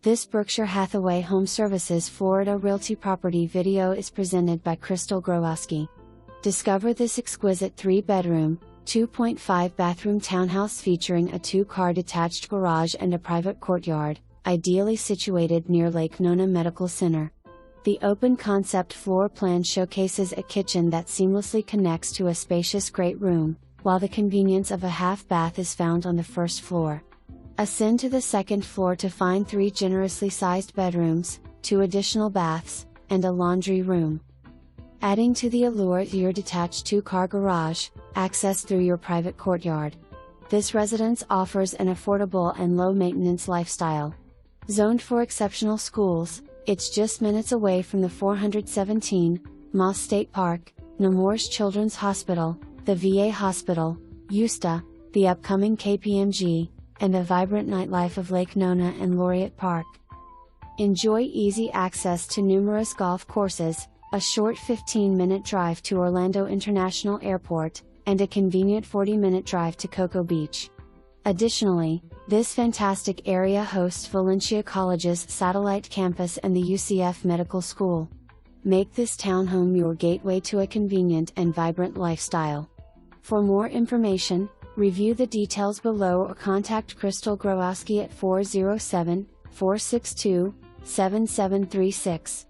This Berkshire Hathaway HomeServices Florida Realty property video is presented by Crystal Growoski. Discover this exquisite 3-bedroom, 2.5 bathroom townhouse featuring a 2-car detached garage and a private courtyard, ideally situated near Lake Nona Medical Center. The open concept floor plan showcases a kitchen that seamlessly connects to a spacious great room, while the convenience of a half bath is found on the first floor. Ascend to the second floor to find 3 generously sized bedrooms, 2 additional baths, and a laundry room. Adding to the allure is your detached 2-car garage, accessed through your private courtyard. This residence offers an affordable and low-maintenance lifestyle. Zoned for exceptional schools, it's just minutes away from the 417 Moss State Park, Nemours Children's Hospital, the VA Hospital, USTA, the upcoming KPMG, and the vibrant nightlife of Lake Nona and Laureate Park. Enjoy easy access to numerous golf courses, a short 15-minute drive to Orlando International Airport, and a convenient 40-minute drive to Cocoa Beach. Additionally, this fantastic area hosts Valencia College's satellite campus and the UCF Medical School. Make this townhome your gateway to a convenient and vibrant lifestyle. For more information, review the details below or contact Crystal Growoski at 407-462-7736.